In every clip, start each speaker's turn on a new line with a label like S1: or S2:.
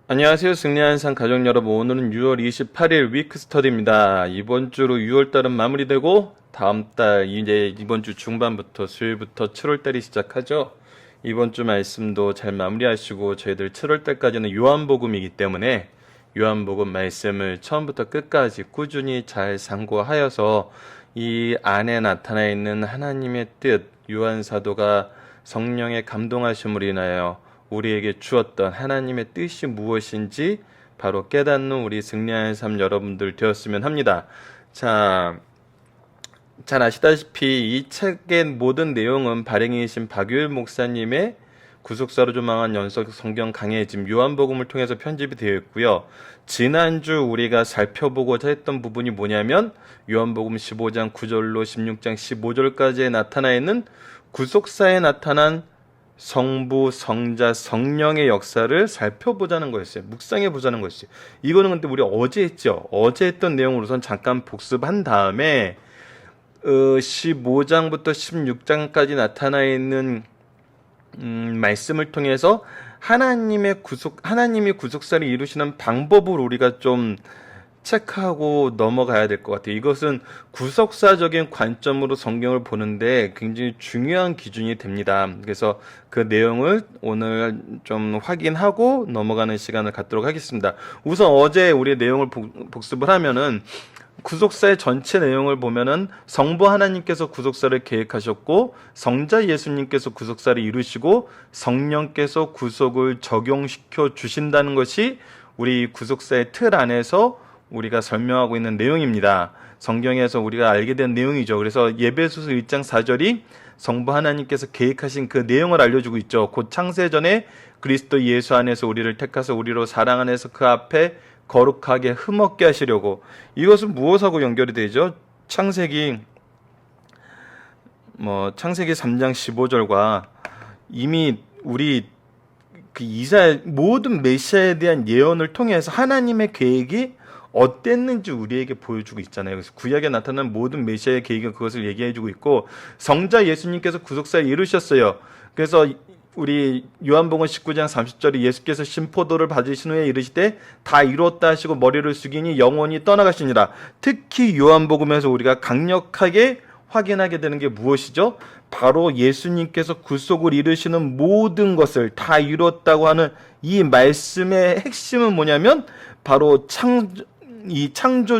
S1: 안녕하세요. 승리하는 삶 가족 여러분. 오늘은 6월 28일 위크 스터디입니다. 이번 주로 6월 달은 마무리되고 다음 달 이제 이번 주 중반부터 수요일부터 7월 달이 시작하죠. 이번 주 말씀도 잘 마무리하시고 저희들 7월 달까지는 요한복음이기 때문에 요한복음 말씀을 처음부터 끝까지 꾸준히 잘 상고하여서 이 안에 나타나 있는 하나님의 뜻, 요한 사도가 성령의 감동하심으로 인하여 우리에게 주었던 하나님의 뜻이 무엇인지 바로 깨닫는 우리 승리하는 삶 여러분들 되었으면 합니다. 자, 잘 아시다시피 이 책의 모든 내용은 발행이신 박유일 목사님의 구속사로 조망한 연속 성경 강해짐 요한복음을 통해서 편집이 되어 있고요. 지난주 우리가 살펴보고자 했던 부분이 뭐냐면 요한복음 15장 9절로 16장 15절까지에 나타나 있는 구속사에 나타난 성부, 성자, 성령의 역사를 살펴보자는 거였어요. 묵상해보자는 거였어요. 이거는 근데 우리 어제 했죠. 어제 했던 내용을 우선 잠깐 복습한 다음에 15장부터 16장까지 나타나 있는 말씀을 통해서 하나님이 구속사를 이루시는 방법을 우리가 좀 체크하고 넘어가야 될 것 같아요. 이것은 구속사적인 관점으로 성경을 보는데 굉장히 중요한 기준이 됩니다. 그래서 그 내용을 오늘 좀 확인하고 넘어가는 시간을 갖도록 하겠습니다. 우선 어제 우리 내용을 복습을 하면은 구속사의 전체 내용을 보면은 성부 하나님께서 구속사를 계획하셨고 성자 예수님께서 구속사를 이루시고 성령께서 구속을 적용시켜 주신다는 것이 우리 구속사의 틀 안에서 우리가 설명하고 있는 내용입니다. 성경에서 우리가 알게 된 내용이죠. 그래서 예배소서 1장 4절이 성부 하나님께서 계획하신 그 내용을 알려주고 있죠. 곧 창세전에 그리스도 예수 안에서 우리를 택하사 우리로 사랑 안에서 그 앞에 거룩하게 흠없게 하시려고. 이것은 무엇하고 연결이 되죠? 창세기 3장 15절과 이미 우리 그 이사야 모든 메시아에 대한 예언을 통해서 하나님의 계획이 어땠는지 우리에게 보여주고 있잖아요. 그래서 구약에 나타난 모든 메시아의 계획은 그것을 얘기해주고 있고 성자 예수님께서 구속사를 이루셨어요. 그래서 우리 요한복음 19장 30절에 예수께서 신포도를 받으신 후에 이르시되 다 이루었다 하시고 머리를 숙이니 영원히 떠나가시니라. 특히 요한복음에서 우리가 강력하게 확인하게 되는 게 무엇이죠? 바로 예수님께서 구속을 이루시는 모든 것을 다 이루었다고 하는 이 말씀의 핵심은 뭐냐면 바로 창조주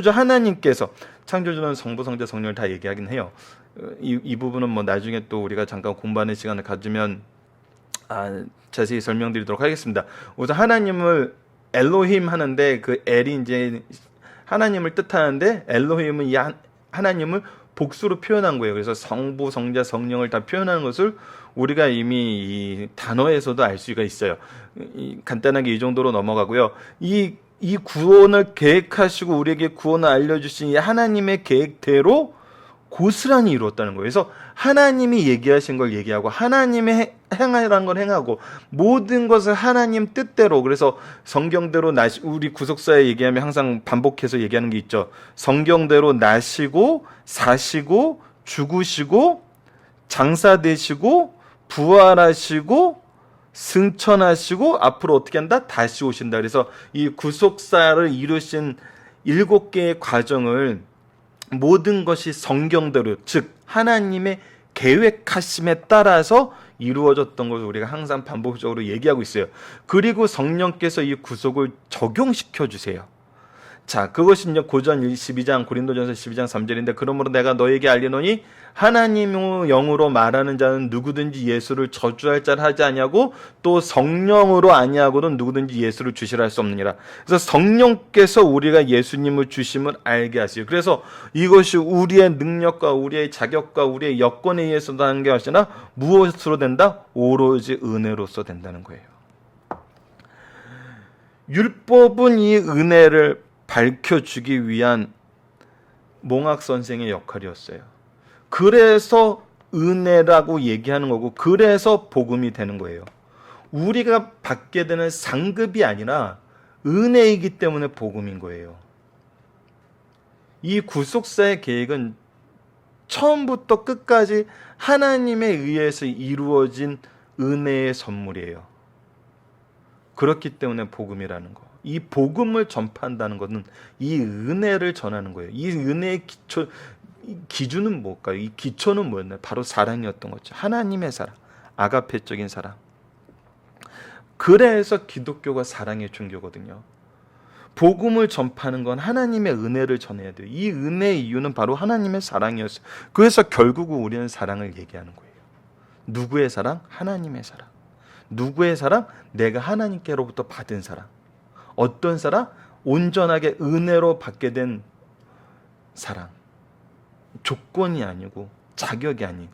S1: 하나님께서, 창조주는 성부, 성자, 성령을 다 얘기하긴 해요. 이 부분은 뭐 나중에 또 우리가 잠깐 공부하는 시간을 가지면 자세히 설명드리도록 하겠습니다. 우선 하나님을 엘로힘 하는데 그 엘이 이제 하나님을 뜻하는데 엘로힘은 이 하나님을 복수로 표현한 거예요. 그래서 성부, 성자, 성령을 다 표현하는 것을 우리가 이미 이 단어에서도 알 수가 있어요. 간단하게 이 정도로 넘어가고요. 이 구원을 계획하시고 우리에게 구원을 알려주신 이 하나님의 계획대로 고스란히 이루었다는 거예요. 그래서 하나님이 얘기하신 걸 얘기하고 하나님이 행하라는 걸 행하고 모든 것을 하나님 뜻대로. 그래서 성경대로 우리 구속사에 얘기하면 항상 반복해서 얘기하는 게 있죠. 성경대로 나시고 사시고 죽으시고 장사되시고 부활하시고 승천하시고 앞으로 어떻게 한다? 다시 오신다. 그래서 이 구속사를 이루신 7개의 과정을 모든 것이 성경대로, 즉 하나님의 계획하심에 따라서 이루어졌던 것을 우리가 항상 반복적으로 얘기하고 있어요. 그리고 성령께서 이 구속을 적용시켜 주세요. 자, 그것이 이제 고전 12장 고린도전서 12장 3절인데 그러므로 내가 너에게 알리노니 하나님의 영으로 말하는 자는 누구든지 예수를 저주할 자를 하지 아니하고 또 성령으로 아니하고는 누구든지 예수를 주시라 할 수 없느니라. 그래서 성령께서 우리가 예수님을 주심을 알게 하시요. 그래서 이것이 우리의 능력과 우리의 자격과 우리의 여건에 의해서도 하는 게 아니라 무엇으로 된다? 오로지 은혜로서 된다는 거예요. 율법은 이 은혜를 밝혀주기 위한 몽학 선생의 역할이었어요. 그래서 은혜라고 얘기하는 거고 그래서 복음이 되는 거예요. 우리가 받게 되는 상급이 아니라 은혜이기 때문에 복음인 거예요. 이 구속사의 계획은 처음부터 끝까지 하나님에 의해서 이루어진 은혜의 선물이에요. 그렇기 때문에 복음이라는 거. 이 복음을 전파한다는 것은 이 은혜를 전하는 거예요. 이 은혜의 기준은 뭘까요? 이 기초는 뭐였나요? 바로 사랑이었던 거죠. 하나님의 사랑, 아가페적인 사랑. 그래서 기독교가 사랑의 종교거든요. 복음을 전파하는 건 하나님의 은혜를 전해야 돼요. 이 은혜의 이유는 바로 하나님의 사랑이었어요. 그래서 결국은 우리는 사랑을 얘기하는 거예요. 누구의 사랑? 하나님의 사랑. 누구의 사랑? 내가 하나님께로부터 받은 사랑. 어떤 사랑? 온전하게 은혜로 받게 된 사랑. 조건이 아니고 자격이 아닌.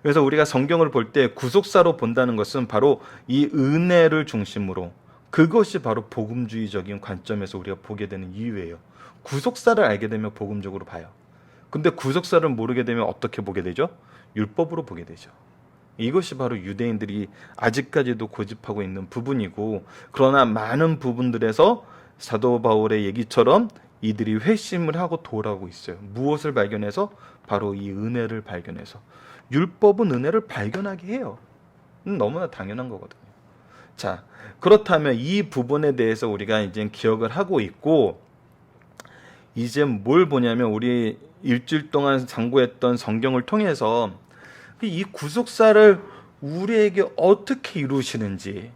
S1: 그래서 우리가 성경을 볼 때 구속사로 본다는 것은 바로 이 은혜를 중심으로, 그것이 바로 복음주의적인 관점에서 우리가 보게 되는 이유예요. 구속사를 알게 되면 복음적으로 봐요. 근데 구속사를 모르게 되면 어떻게 보게 되죠? 율법으로 보게 되죠. 이것이 바로 유대인들이 아직까지도 고집하고 있는 부분이고, 그러나 많은 부분들에서 사도 바울의 얘기처럼 이들이 회심을 하고 돌아오고 있어요. 무엇을 발견해서? 바로 이 은혜를 발견해서. 율법은 은혜를 발견하게 해요. 너무나 당연한 거거든요. 자, 그렇다면 이 부분에 대해서 우리가 이제 기억을 하고 있고, 이제 뭘 보냐면 우리 일주일 동안 상고했던 성경을 통해서 이 구속사를 우리에게 어떻게 이루시는지,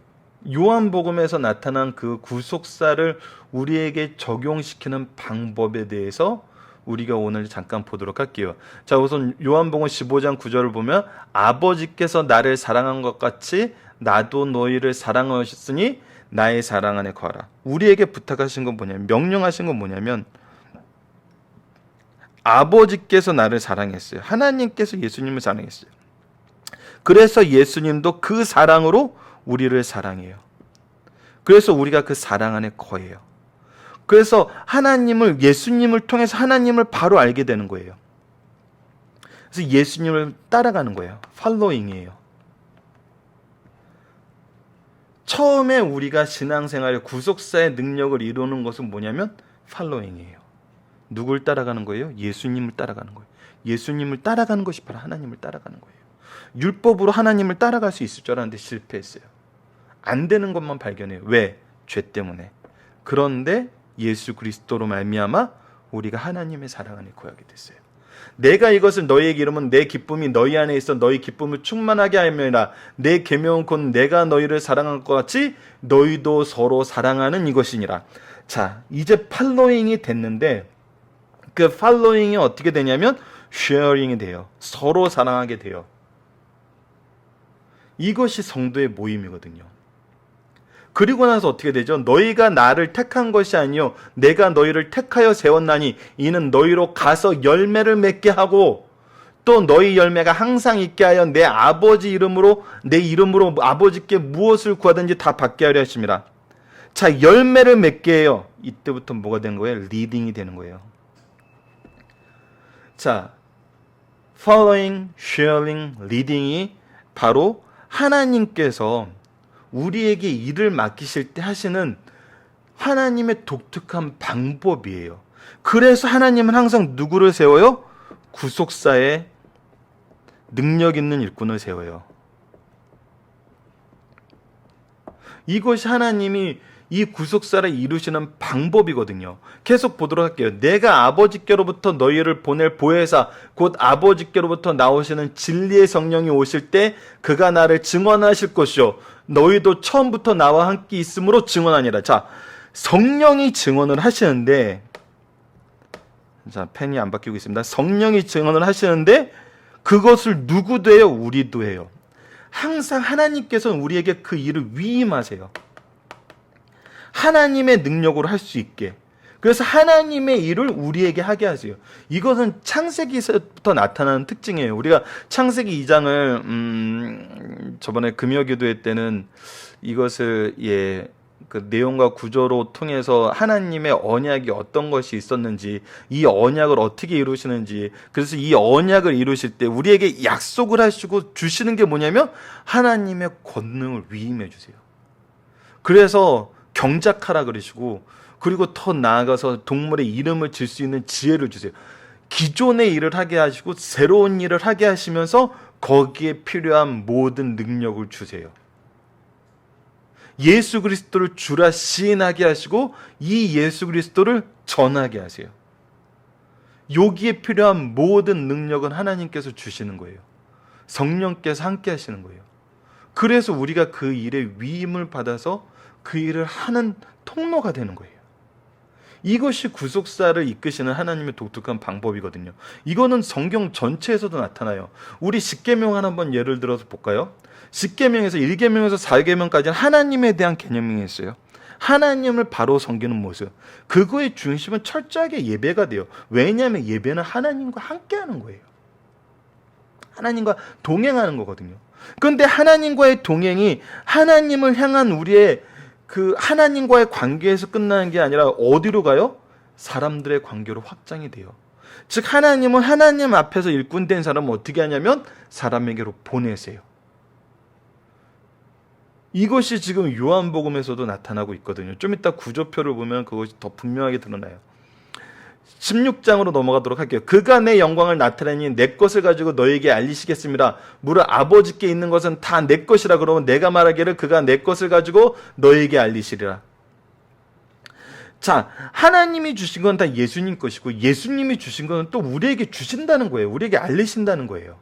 S1: 요한복음에서 나타난 그 구속사를 우리에게 적용시키는 방법에 대해서 우리가 오늘 잠깐 보도록 할게요. 자, 우선 요한복음 15장 9절을 보면 아버지께서 나를 사랑한 것 같이 나도 너희를 사랑하셨으니 나의 사랑 안에 거하라. 우리에게 부탁하신 건 뭐냐면, 명령하신 건 뭐냐면, 아버지께서 나를 사랑했어요. 하나님께서 예수님을 사랑했어요. 그래서 예수님도 그 사랑으로 우리를 사랑해요. 그래서 우리가 그 사랑 안에 거해요. 그래서 하나님을, 예수님을 통해서 하나님을 바로 알게 되는 거예요. 그래서 예수님을 따라가는 거예요. 팔로잉이에요. 처음에 우리가 신앙생활의 구속사의 능력을 이루는 것은 뭐냐면 팔로잉이에요. 누굴 따라가는 거예요? 예수님을 따라가는 거예요. 예수님을 따라가는 것이 바로 하나님을 따라가는 거예요. 율법으로 하나님을 따라갈 수 있을 줄 알았는데 실패했어요. 안 되는 것만 발견해요. 왜? 죄 때문에. 그런데 예수 그리스도로 말미암아 우리가 하나님의 사랑 안에 거하게 됐어요. 내가 이것을 너희에게 이르면 내 기쁨이 너희 안에 있어 너희 기쁨을 충만하게 하며라. 내 계명은 곧 내가 너희를 사랑한 것 같이 너희도 서로 사랑하는 이것이니라. 자, 이제 팔로잉이 됐는데 그 팔로잉이 어떻게 되냐면 쉐어링이 돼요. 서로 사랑하게 돼요. 이것이 성도의 모임이거든요. 그리고 나서 어떻게 되죠? 너희가 나를 택한 것이 아니요 내가 너희를 택하여 세웠나니 이는 너희로 가서 열매를 맺게 하고 또 너희 열매가 항상 있게 하여 내 아버지 이름으로 내 이름으로 아버지께 무엇을 구하든지 다 받게 하려 하심이라. 자, 열매를 맺게 해요. 이때부터 뭐가 되는 거예요? 리딩이 되는 거예요. 자, following, sharing, leading이 바로 하나님께서 우리에게 일을 맡기실 때 하시는 하나님의 독특한 방법이에요. 그래서 하나님은 항상 누구를 세워요? 구속사에 능력 있는 일꾼을 세워요. 이것이 하나님이 이 구속사를 이루시는 방법이거든요. 계속 보도록 할게요. 내가 아버지께로부터 너희를 보낼 보혜사 곧 아버지께로부터 나오시는 진리의 성령이 오실 때 그가 나를 증언하실 것이요 너희도 처음부터 나와 함께 있음으로 증언하니라. 자, 성령이 증언을 하시는데, 자, 펜이 안 바뀌고 있습니다. 성령이 증언을 하시는데 그것을 누구도 해요? 우리도 해요. 항상 하나님께서는 우리에게 그 일을 위임하세요. 하나님의 능력으로 할 수 있게. 그래서 하나님의 일을 우리에게 하게 하세요. 이것은 창세기에서부터 나타나는 특징이에요. 우리가 창세기 2장을 저번에 금요기도회 때는 이것을 그 내용과 구조로 통해서 하나님의 언약이 어떤 것이 있었는지, 이 언약을 어떻게 이루시는지, 그래서 이 언약을 이루실 때 우리에게 약속을 하시고 주시는 게 뭐냐면 하나님의 권능을 위임해 주세요. 그래서 경작하라 그러시고, 그리고 더 나아가서 동물의 이름을 질 수 있는 지혜를 주세요. 기존의 일을 하게 하시고 새로운 일을 하게 하시면서 거기에 필요한 모든 능력을 주세요. 예수 그리스도를 주라 시인하게 하시고 이 예수 그리스도를 전하게 하세요. 여기에 필요한 모든 능력은 하나님께서 주시는 거예요. 성령께서 함께 하시는 거예요. 그래서 우리가 그 일에 위임을 받아서 그 일을 하는 통로가 되는 거예요. 이것이 구속사를 이끄시는 하나님의 독특한 방법이거든요. 이거는 성경 전체에서도 나타나요. 우리 십계명 한번 예를 들어서 볼까요? 십계명에서 1계명에서 4계명까지는 하나님에 대한 개념이 있어요. 하나님을 바로 섬기는 모습. 그거의 중심은 철저하게 예배가 돼요. 왜냐하면 예배는 하나님과 함께하는 거예요. 하나님과 동행하는 거거든요. 그런데 하나님과의 동행이 하나님을 향한 우리의 그 하나님과의 관계에서 끝나는 게 아니라 어디로 가요? 사람들의 관계로 확장이 돼요. 즉 하나님은 하나님 앞에서 일꾼된 사람은 어떻게 하냐면 사람에게로 보내세요. 이것이 지금 요한복음에서도 나타나고 있거든요. 좀 이따 구조표를 보면 그것이 더 분명하게 드러나요. 16장으로 넘어가도록 할게요. 그가 내 영광을 나타내니 내 것을 가지고 너에게 알리시겠습니다. 무릇 아버지께 있는 것은 다 내 것이라. 그러면 내가 말하기를 그가 내 것을 가지고 너에게 알리시리라. 자, 하나님이 주신 건 다 예수님 것이고 예수님이 주신 건 또 우리에게 주신다는 거예요. 우리에게 알리신다는 거예요.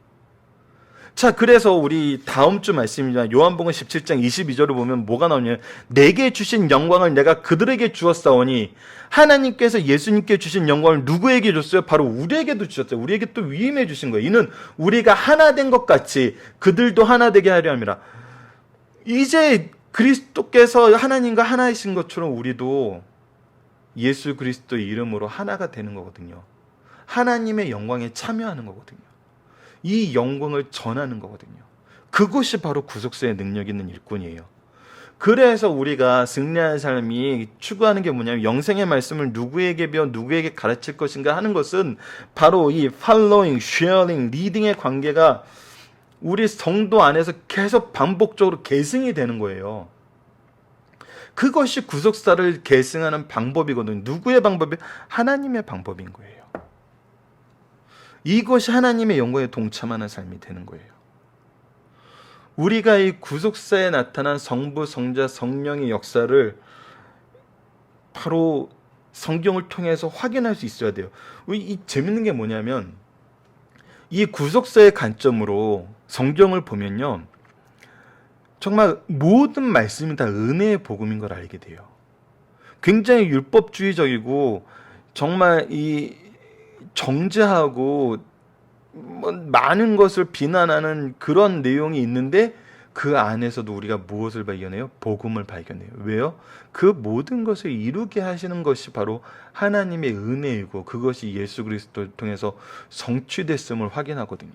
S1: 자, 그래서 우리 다음 주 말씀입니다. 요한복음 17장 22절을 보면 뭐가 나오냐면 내게 주신 영광을 내가 그들에게 주었사오니, 하나님께서 예수님께 주신 영광을 누구에게 줬어요? 바로 우리에게도 주셨어요. 우리에게 또 위임해 주신 거예요. 이는 우리가 하나 된 것 같이 그들도 하나 되게 하려 함이라. 이제 그리스도께서 하나님과 하나이신 것처럼 우리도 예수 그리스도의 이름으로 하나가 되는 거거든요. 하나님의 영광에 참여하는 거거든요. 이 영광을 전하는 거거든요. 그것이 바로 구속사의 능력 있는 일꾼이에요. 그래서 우리가 승리하는 삶이 추구하는 게 뭐냐면 영생의 말씀을 누구에게 배워 누구에게 가르칠 것인가 하는 것은 바로 이 following, sharing, leading의 관계가 우리 성도 안에서 계속 반복적으로 계승이 되는 거예요. 그것이 구속사를 계승하는 방법이거든요. 누구의 방법이? 하나님의 방법인 거예요. 이것이 하나님의 영광에 동참하는 삶이 되는 거예요. 우리가 이 구속사에 나타난 성부, 성자, 성령의 역사를 바로 성경을 통해서 확인할 수 있어야 돼요. 이 재밌는 게 뭐냐면 이 구속사의 관점으로 성경을 보면요, 정말 모든 말씀이 다 은혜의 복음인 걸 알게 돼요. 굉장히 율법주의적이고 정말 이 정죄하고 많은 것을 비난하는 그런 내용이 있는데 그 안에서도 우리가 무엇을 발견해요? 복음을 발견해요. 왜요? 그 모든 것을 이루게 하시는 것이 바로 하나님의 은혜이고 그것이 예수 그리스도를 통해서 성취됐음을 확인하거든요.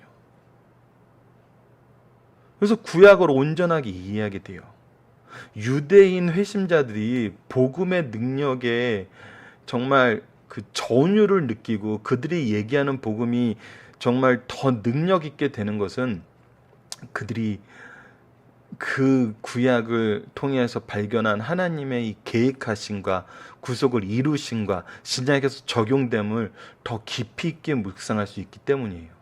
S1: 그래서 구약을 온전하게 이해하게 돼요. 유대인 회심자들이 복음의 능력에 정말 그 전율을 느끼고 그들이 얘기하는 복음이 정말 더 능력 있게 되는 것은 그들이 그 구약을 통해서 발견한 하나님의 이 계획하심과 구속을 이루심과 신약에서 적용됨을 더 깊이 있게 묵상할 수 있기 때문이에요.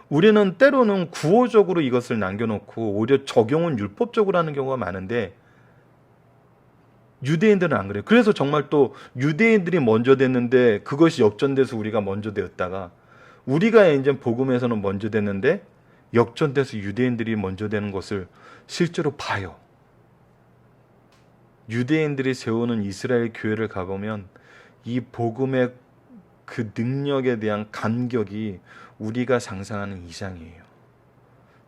S1: 우리는 때로는 구호적으로 이것을 남겨놓고 오히려 적용은 율법적으로 하는 경우가 많은데 유대인들은 안 그래요. 그래서 정말 또 유대인들이 먼저 됐는데 그것이 역전돼서 우리가 먼저 되었다가 우리가 이제 복음에서는 먼저 됐는데 역전돼서 유대인들이 먼저 되는 것을 실제로 봐요. 유대인들이 세우는 이스라엘 교회를 가보면 이 복음의 그 능력에 대한 감격이 우리가 상상하는 이상이에요.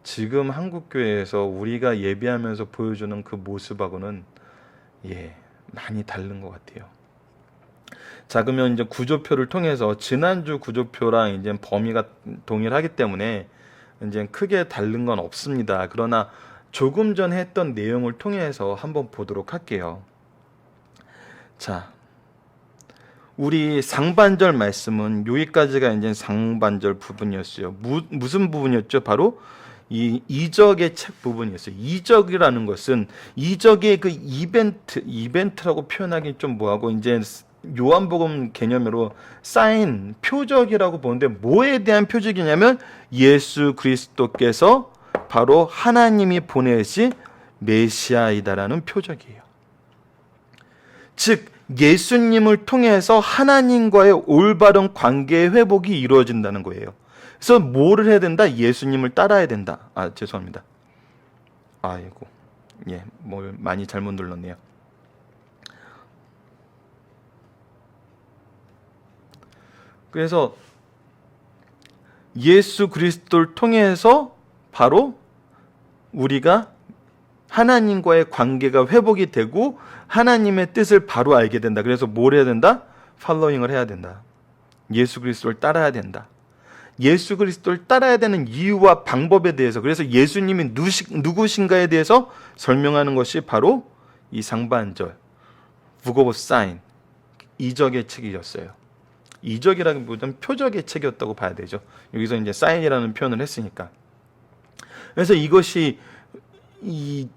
S1: 지금 한국교회에서 우리가 예배하면서 보여주는 그 모습하고는 많이 다른 것 같아요. 자, 그러면 이제 구조표를 통해서 지난주 구조표랑 이제 범위가 동일하기 때문에 이제 크게 다른 건 없습니다. 그러나 조금 전 했던 내용을 통해서 한번 보도록 할게요. 자, 우리 상반절 말씀은 여기까지가 이제 상반절 부분이었어요. 무슨 부분이었죠? 바로 이 이적의 책 부분이었어요. 이적이라는 것은 이적의 그 이벤트라고 표현하기 좀 뭐하고 이제 요한복음 개념으로 사인, 표적이라고 보는데 뭐에 대한 표적이냐면 예수 그리스도께서 바로 하나님이 보내신 메시아이다라는 표적이에요. 즉 예수님을 통해서 하나님과의 올바른 관계의 회복이 이루어진다는 거예요. 그래서 뭐를 해야 된다? 예수님을 따라야 된다. 죄송합니다. 아이고, 뭘 많이 잘못 눌렀네요. 그래서 예수 그리스도를 통해서 바로 우리가 하나님과의 관계가 회복이 되고 하나님의 뜻을 바로 알게 된다. 그래서 뭘 해야 된다? 팔로잉을 해야 된다. 예수 그리스도를 따라야 된다. 예수 그리스도를 따라야 되는 이유와 방법에 대해서, 그래서 예수님이 누구신가에 대해서 설명하는 것이 바로 이 상반절 Book of Sign, 이적의 책이었어요. 이적이라기보다는 표적의 책이었다고 봐야 되죠. 여기서 이제 사인이라는 표현을 했으니까. 그래서 이것이 이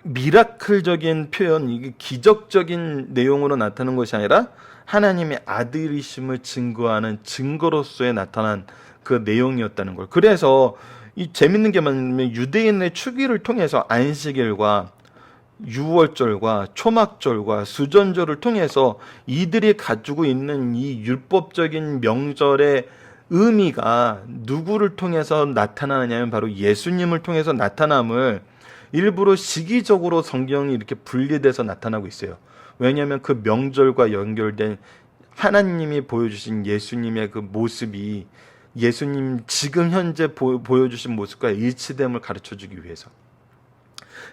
S1: 미라클적인 표현, 이게 기적적인 내용으로 나타나는 것이 아니라 하나님의 아들이심을 증거하는 증거로서의 나타난 그 내용이었다는 걸. 그래서 이 재밌는 게 뭐냐면 유대인의 추기를 통해서 안식일과 유월절과 초막절과 수전절을 통해서 이들이 가지고 있는 이 율법적인 명절의 의미가 누구를 통해서 나타나느냐면 바로 예수님을 통해서 나타남을 일부러 시기적으로 성경이 이렇게 분리돼서 나타나고 있어요. 왜냐하면 그 명절과 연결된 하나님이 보여주신 예수님의 그 모습이 예수님 지금 현재 보여주신 모습과 일치됨을 가르쳐주기 위해서.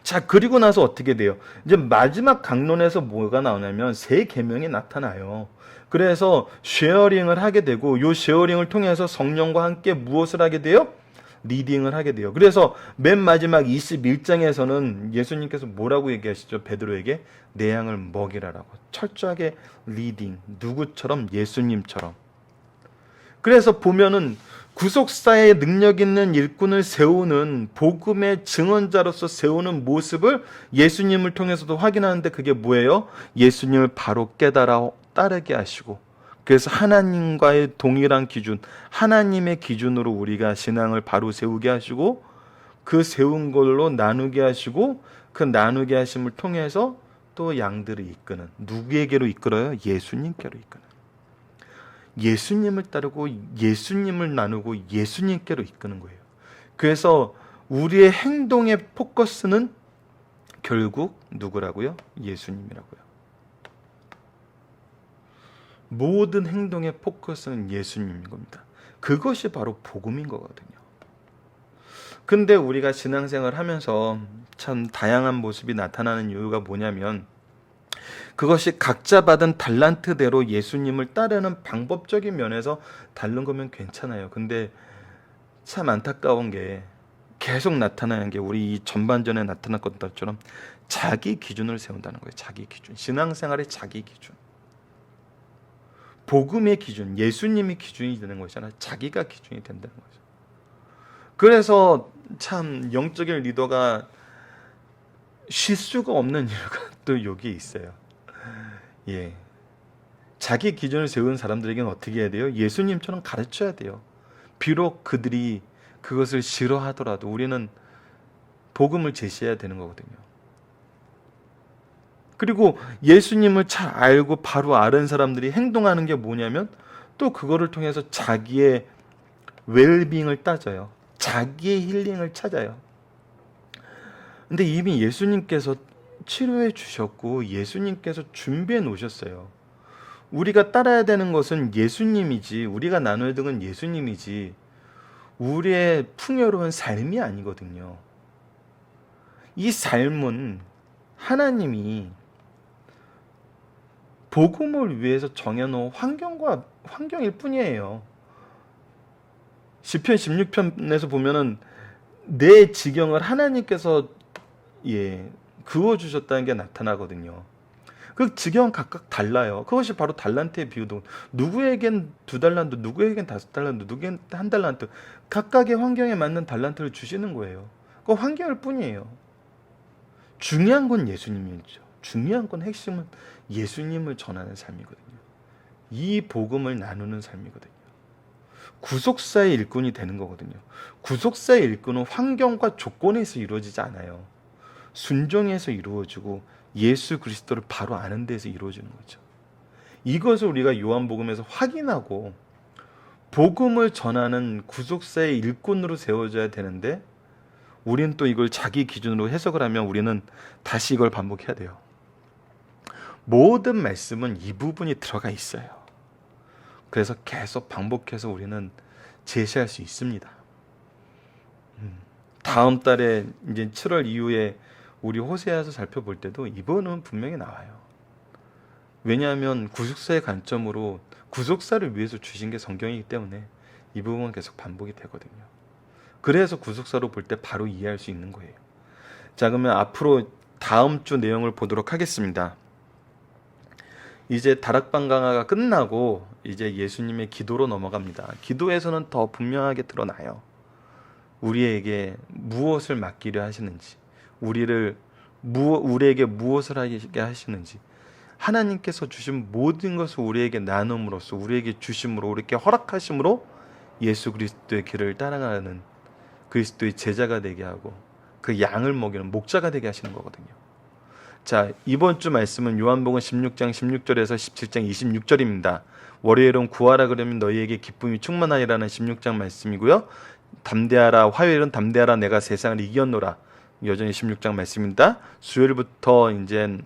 S1: 자, 그리고 나서 어떻게 돼요? 이제 마지막 강론에서 뭐가 나오냐면 세 계명이 나타나요. 그래서 쉐어링을 하게 되고 이 쉐어링을 통해서 성령과 함께 무엇을 하게 돼요? 리딩을 하게 돼요. 그래서 맨 마지막 21장에서는 예수님께서 뭐라고 얘기하시죠? 베드로에게 내 양을 먹이라라고. 철저하게 리딩. 누구처럼? 예수님처럼. 그래서 보면은 구속사의 능력 있는 일꾼을 세우는 복음의 증언자로서 세우는 모습을 예수님을 통해서도 확인하는데 그게 뭐예요? 예수님을 바로 깨달아 따르게 하시고, 그래서 하나님과의 동일한 기준, 하나님의 기준으로 우리가 신앙을 바로 세우게 하시고, 그 세운 걸로 나누게 하시고, 그 나누게 하심을 통해서 또 양들을 이끄는, 누구에게로 이끌어요? 예수님께로 이끄는. 예수님을 따르고 예수님을 나누고 예수님께로 이끄는 거예요. 그래서 우리의 행동의 포커스는 결국 누구라고요? 예수님이라고요. 모든 행동의 포커스는 예수님인 겁니다. 그것이 바로 복음인 거거든요. 근데 우리가 신앙생활 하면서 참 다양한 모습이 나타나는 이유가 뭐냐면 그것이 각자 받은 달란트대로 예수님을 따르는 방법적인 면에서 다른 거면 괜찮아요. 근데 참 안타까운 게 계속 나타나는 게 우리 이 전반전에 나타났던 것처럼 자기 기준을 세운다는 거예요. 자기 기준. 신앙생활의 자기 기준. 복음의 기준, 예수님이 기준이 되는 것이잖아요. 자기가 기준이 된다는 거죠. 그래서 참 영적인 리더가 쉴 수가 없는 이유가 또 여기 있어요. 자기 기준을 세운 사람들에게는 어떻게 해야 돼요? 예수님처럼 가르쳐야 돼요. 비록 그들이 그것을 싫어하더라도 우리는 복음을 제시해야 되는 거거든요. 그리고 예수님을 잘 알고 바로 아는 사람들이 행동하는 게 뭐냐면 또 그거를 통해서 자기의 웰빙을 따져요. 자기의 힐링을 찾아요. 근데 이미 예수님께서 치료해 주셨고 예수님께서 준비해 놓으셨어요. 우리가 따라야 되는 것은 예수님이지, 우리가 나눠야 되는 건 예수님이지 우리의 풍요로운 삶이 아니거든요. 이 삶은 하나님이 복음을 위해서 정해놓은 환경일 뿐이에요. 시편 16편에서 보면은 내 지경을 하나님께서 그어주셨다는 게 나타나거든요. 그 지경은 각각 달라요. 그것이 바로 달란트의 비유도. 누구에겐 2달란트, 누구에겐 5달란트, 누구에겐 1달란트. 각각의 환경에 맞는 달란트를 주시는 거예요. 그 환경일 뿐이에요. 중요한 건 예수님이죠. 중요한 건 핵심은 예수님을 전하는 삶이거든요. 이 복음을 나누는 삶이거든요. 구속사의 일꾼이 되는 거거든요. 구속사의 일꾼은 환경과 조건에서 이루어지지 않아요. 순종에서 이루어지고 예수 그리스도를 바로 아는 데서 이루어지는 거죠. 이것을 우리가 요한복음에서 확인하고 복음을 전하는 구속사의 일꾼으로 세워져야 되는데, 우리는 또 이걸 자기 기준으로 해석을 하면 우리는 다시 이걸 반복해야 돼요. 모든 말씀은 이 부분이 들어가 있어요. 그래서 계속 반복해서 우리는 제시할 수 있습니다. 다음 달에 이제 7월 이후에 우리 호세아서 살펴볼 때도 이 부분은 분명히 나와요. 왜냐하면 구속사의 관점으로 구속사를 위해서 주신 게 성경이기 때문에 이 부분은 계속 반복이 되거든요. 그래서 구속사로 볼 때 바로 이해할 수 있는 거예요. 자, 그러면 앞으로 다음 주 내용을 보도록 하겠습니다. 이제 다락방 강화가 끝나고 이제 예수님의 기도로 넘어갑니다. 기도에서는 더 분명하게 드러나요. 우리에게 무엇을 맡기려 하시는지, 우리에게 무엇을 하게 하시는지, 하나님께서 주신 모든 것을 우리에게 나눔으로써, 우리에게 주심으로, 우리에게 허락하심으로 예수 그리스도의 길을 따라가는 그리스도의 제자가 되게 하고 그 양을 먹이는 목자가 되게 하시는 거거든요. 자, 이번 주 말씀은 요한복음 16장 16절에서 17장 26절입니다. 월요일은 구하라 그러면 너희에게 기쁨이 충만하리라는 16장 말씀이고요. 담대하라, 화요일은 담대하라 내가 세상을 이겼노라, 여전히 16장 말씀입니다. 수요일부터 이제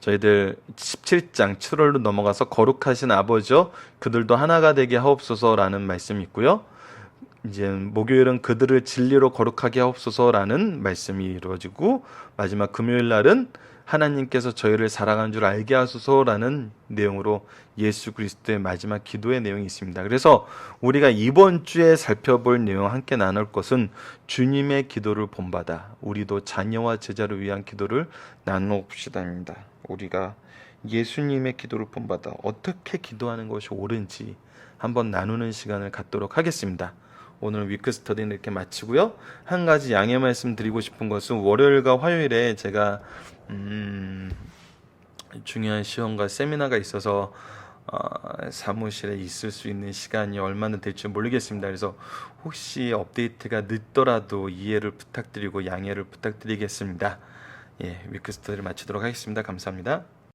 S1: 저희들 17장 7월로 넘어가서 거룩하신 아버지여 그들도 하나가 되게 하옵소서라는 말씀이 있고요. 이제 목요일은 그들을 진리로 거룩하게 하옵소서라는 말씀이 이루어지고, 마지막 금요일 날은 하나님께서 저희를 사랑한 줄 알게 하소서라는 내용으로 예수 그리스도의 마지막 기도의 내용이 있습니다. 그래서 우리가 이번 주에 살펴볼 내용 함께 나눌 것은 주님의 기도를 본받아 우리도 자녀와 제자를 위한 기도를 나눠봅시다입니다. 우리가 예수님의 기도를 본받아 어떻게 기도하는 것이 옳은지 한번 나누는 시간을 갖도록 하겠습니다. 오늘 위크 스터디는 이렇게 마치고요. 한 가지 양해 말씀 드리고 싶은 것은 월요일과 화요일에 제가 중요한 시험과 세미나가 있어서 사무실에 있을 수 있는 시간이 얼마나 될지 모르겠습니다. 그래서 혹시 업데이트가 늦더라도 이해를 부탁드리고 양해를 부탁드리겠습니다. 예, 위크 스터디를 마치도록 하겠습니다. 감사합니다.